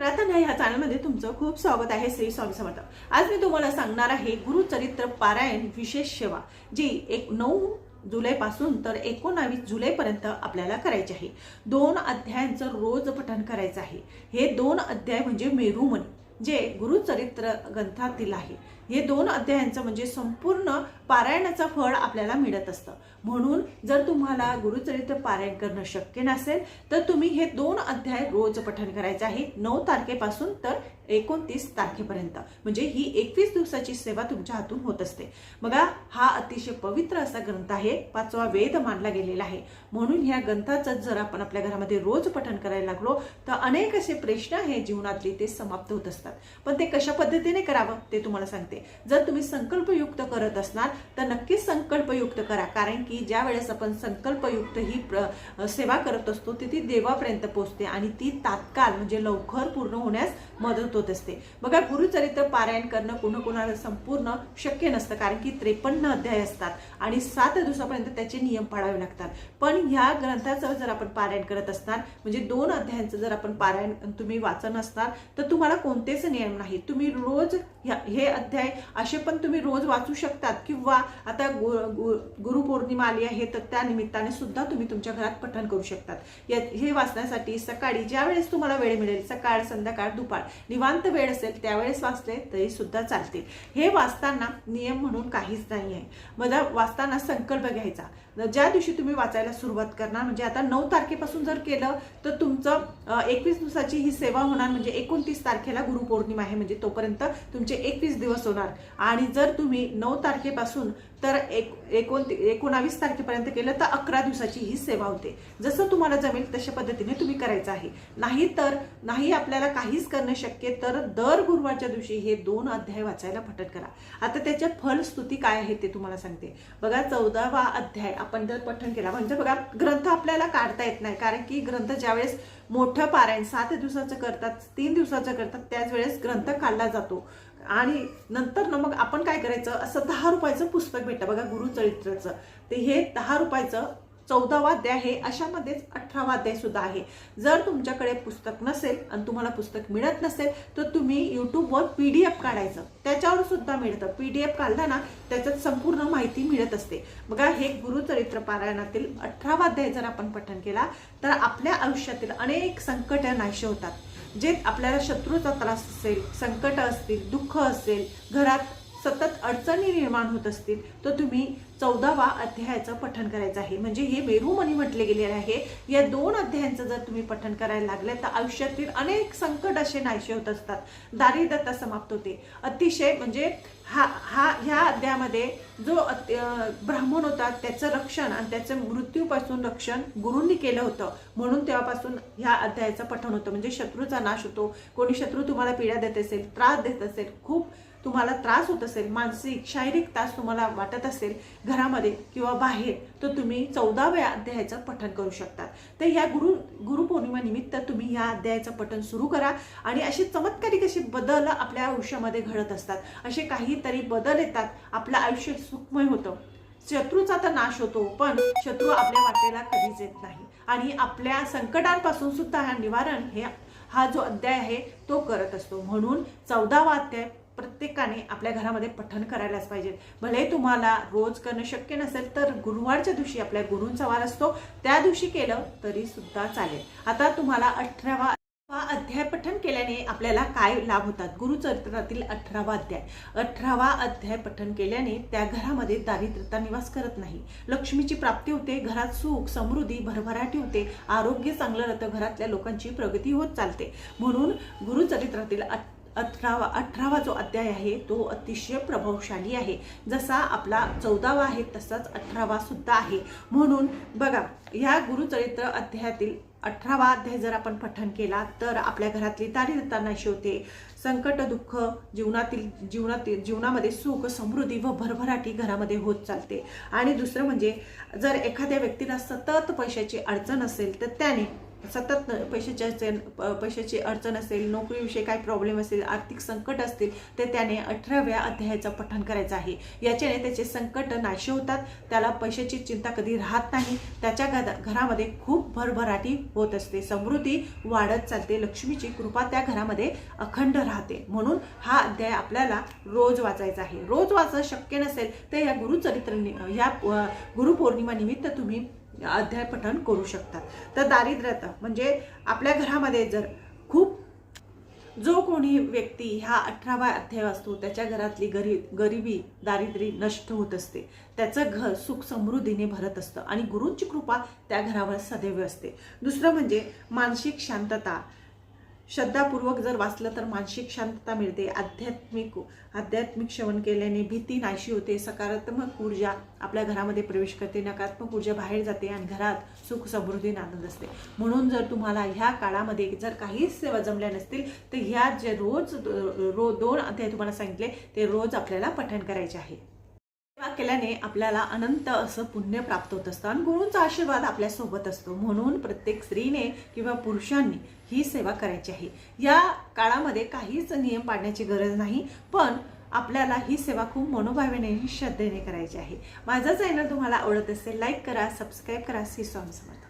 प्रार्थना ह्या चॅनलमध्ये तुमचं खूप स्वागत आहे। श्री स्वामी समर्थ। आज मी तुम्हाला सांगणार आहे गुरुचरित्र पारायण विशेष सेवा, जी 9 जुलैपासून तर 19 जुलैपर्यंत आपल्याला करायची आहे। 2 अध्यायांचं रोज पठण करायचं आहे। हे 2 अध्याय म्हणजे मेरुमणी, जे गुरुचरित्र ग्रंथातील आहे। हे 2 अध्यायांचं म्हणजे संपूर्ण पारायणाचं फळ आपल्याला मिळत असतं। म्हणून जर तुम्हाला गुरुचरित्र पारायण करणं शक्य नसेल तर तुम्ही हे 2 अध्याय रोज पठण करायचे आहे। 9 तारखेपासून तर 29 तारखेपर्यंत, म्हणजे ही 21 दिवसाची सेवा तुमच्या हातून होत असते। बघा, हा अतिशय पवित्र असा ग्रंथ आहे, 5वा वेद मानला गेलेला आहे। म्हणून ह्या ग्रंथाचं जर आपण आपल्या घरामध्ये रोज पठण करायला लागलो तर अनेक असे प्रश्न आहे जीवनातले ते समाप्त होत असतात। पण ते कशा पद्धतीने करावं ते तुम्हाला सांगते। जर तुम्ही संकल्पयुक्त करत असणार तर नक्कीच संकल्पयुक्त करा, कारण की ज्या वेळेस आपण संकल्पयुक्त ही सेवा करत असतो ती देवापर्यंत पोहोचते आणि ती तात्काळ म्हणजे लवकर पूर्ण होण्यास मदत होत असते। बघा, गुरुचरित्र पारायण करणं कोणाकोणाला संपूर्ण शक्य नसतं, कारण की 53 अध्याय असतात आणि 7 दिवसापर्यंत त्याचे नियम पाळावे लागतात। पण ह्या ग्रंथाचं जर आपण पारायण करत असणार, म्हणजे 2 अध्यायांचं जर आपण पारायण तुम्ही वाचन असणार तर तुम्हाला कोणतेच नियम नाही। तुम्ही रोज हे अध्याय असे पण तुम्ही रोज वाचू शकतात, किंवा आता गुरुपौर्णिमा आली आहे तर त्या निमित्ताने सुद्धा तुम्ही तुमच्या घरात पठण करू शकतात। हे वाचण्यासाठी सकाळी ज्या वेळेस तुम्हाला वेळ मिळेल, सकाळ संध्याकाळ दुपार निवांत वेळ असेल त्यावेळेस वाचले तरी सुद्धा चालते। हे वाचताना नियम म्हणून काहीच नाही आहे। मला वाचताना संकल्प घ्यायचा। ज्या दिवशी तुम्ही वाचायला सुरुवात करणार, म्हणजे आता 9 तारखेपासून जर केलं तर तुमचं 21 दिवसाची ही सेवा होणार, म्हणजे 29 तारखेला गुरुपौर्णिमा आहे, म्हणजे तोपर्यंत तुमचे 21 दिवस होणार। आणि जर तुम्ही 9 तारखेपासून तर 19 तारखेपर्यंत केलं तर 11 दिवसाची ही सेवा होते। जसं तुम्हाला जमेल तशा पद्धतीने तुम्ही करायचं आहे। नाही आपल्याला काहीच करणं शक्य तर दर गुरुवारच्या दिवशी हे 2 अध्याय वाचायला पठण करा। आता त्याच्या फलस्तुती काय आहे ते तुम्हाला सांगते। बघा, 14वा अध्याय आपण जर पठण केला, म्हणजे बघा ग्रंथ आपल्याला काढता येत नाही, कारण की ग्रंथ ज्यावेळेस मोठं पारायण 7 दिवसाचं करतात, 3 दिवसाचं करतात, त्याच वेळेस ग्रंथ काढला जातो। आणि नंतर ना मग आपण काय करायचं, असं 10 रुपयाचं पुस्तक भेटतं बघा गुरुचरित्राचं, ते हे 10 रुपयाचं 14वा अध्याय आहे। अशामध्येच 18वा अध्याय सुद्धा आहे। जर तुमच्याकडे पुस्तक नसेल आणि तुम्हाला पुस्तक मिळत नसेल तर तुम्ही यूट्यूबवर PDF काढायचं, त्याच्यावर सुद्धा मिळतं। PDF काढला ना त्याच्यात संपूर्ण माहिती मिळत असते। बघा, हे गुरुचरित्र पारायणातील 18वा अध्याय जर आपण पठण केला तर आपल्या आयुष्यातील अनेक संकट नाहीसे होतात। जे आपल्याला शत्रूचा त्रास असेल, संकट असतील, दुःख असेल, घरात सतत अडचणी निर्माण होत असतील तर तुम्ही 14वा अध्यायाचं पठण करायचं आहे। म्हणजे हे मेरुमणी म्हटले गेलेले आहे। या 2 अध्यायांचं जर तुम्ही पठण करायला लागले तर आयुष्यातील अनेक संकट असे नाहीसे होत असतात, दारिद्र्यता समाप्त होते। अतिशय म्हणजे ह्या अध्यायामध्ये जो ब्राह्मण होता त्याचं रक्षण आणि त्याचं मृत्यूपासून रक्षण गुरूंनी केलं होतं, म्हणून तेव्हापासून ह्या अध्यायाचं पठण होतं। म्हणजे शत्रूचा नाश होतो। कोणी शत्रू तुम्हाला पीडा देत असेल, त्रास देत असेल, खूप तुम्हाला त्रास होत असेल, मानसिक शारीरिक त्रास तुम्हाला वाटत असेल घरामध्ये किंवा बाहेर, तर तुम्ही 14व्या अध्यायाचं पठण करू शकता। तर या गुरुपौर्णिमा निमित्त तुम्ही या अध्यायाचं पठण सुरू करा आणि असे चमत्कारिक असे बदल आपल्या आयुष्यामध्ये घडत असतात। असे काहीतरी बदल येतात, आपलं आयुष्य सुखमय होतं। शत्रूचा तर नाश होतो, पण शत्रू आपल्या वाटेला कधीच येत नाही आणि आपल्या संकटांपासून सुद्धा निवारण हा जो अध्याय आहे तो करत असतो। म्हणून 14वा अध्याय प्रत्येकाने आपल्या घरामध्ये पठण करायलाच पाहिजे। भले तुम्हाला रोज करणं शक्य नसेल तर गुरुवारच्या दिवशी आपल्या गुरूंचा वार असतो, त्या दिवशी केलं तरी सुद्धा चालेल। आता तुम्हाला 18वा अध्याय पठण केल्याने आपल्याला काय लाभ होतात। गुरुचरित्रातील 18वा अध्याय पठण केल्याने त्या घरामध्ये दारिद्र्यता निवास करत नाही, लक्ष्मीची प्राप्ती होते, घरात सुख समृद्धी भरभराटी होते, आरोग्य चांगलं राहतं, घरातल्या लोकांची प्रगती होत चालते। म्हणून गुरुचरित्रातील 18वा जो अध्याय आहे तो अतिशय प्रभावशाली आहे। जसा आपला 14वा आहे तसाच 18वा सुद्धा आहे। म्हणून बघा, ह्या गुरुचरित्र अध्यायातील 18वा अध्याय जर आपण पठण केला तर आपल्या घरातली दारिद्र्यता नाश होते, संकट दुःख जीवनामध्ये सुख समृद्धी व भरभराटी घरामध्ये होत चालते। आणि दुसरं म्हणजे जर एखाद्या व्यक्तीला सतत पैशाची अडचण असेल तर त्याने सतत पैशाची अडचण असेल, नोकरीविषयी काय प्रॉब्लेम असेल, आर्थिक संकट असतील, ते त्याने 18व्या अध्यायाचं पठण करायचं आहे. याच्याने त्याचे संकट नाहीसे होतात, त्याला पैशाची चिंता कधी राहत नाही, त्याच्या घरामध्ये खूप भरभराटी होत असते, समृद्धी वाढत चालते, लक्ष्मीची कृपा त्या घरामध्ये अखंड राहते. म्हणून हा अध्याय आपल्याला रोज वाचायचा आहे. रोज वाचणं शक्य नसेल तर या गुरुपौर्णिमा निमित्त तुम्ही अध्याय पठण करू शकतात. तर दारिद्र्यता म्हणजे आपल्या घरामध्ये जर खूप जो कोणी व्यक्ती ह्या 18वा अध्याय असतो त्याच्या घरातली गरिबी दारिद्र्य नष्ट होत असते, त्याचं घर सुख समृद्धीने भरत असतं आणि गुरूंची कृपा त्या घरावर सदैव असते. दुसरं म्हणजे मानसिक शांतता. श्रद्धापूर्वक जर वाचलं तर मानसिक शांतता मिळते. आध्यात्मिक श्रवण केल्याने भीती नाहीशी होते, सकारात्मक ऊर्जा आपल्या घरामध्ये प्रवेश करते, नकारात्मक ऊर्जा बाहेर जाते आणि घरात सुख समृद्धी आनंद असते. म्हणून जर तुम्हाला ह्या काळामध्ये जर काहीच सेवा जमल्या नसतील तर ह्या जे रोज 2 अध्याय तुम्हाला सांगितले ते रोज आपल्याला पठण करायचे आहे. सेवा केल्याने आपल्याला अनंत असं पुण्य प्राप्त होत असतं आणि गुरूंचा आशीर्वाद आपल्या सोबत असतो. म्हणून प्रत्येक स्त्रीने किंवा पुरुषांनी ही सेवा करायची आहे. या काळामध्ये काहीच नियम पाळण्याची गरज नाही, पण आपल्याला ही सेवा खूप मनोभावेने श्रद्धेने करायची आहे. माझा चॅनल तुम्हाला आवडत असेल लाईक करा, सबस्क्राईब करा. श्री स्वामी समर्थ.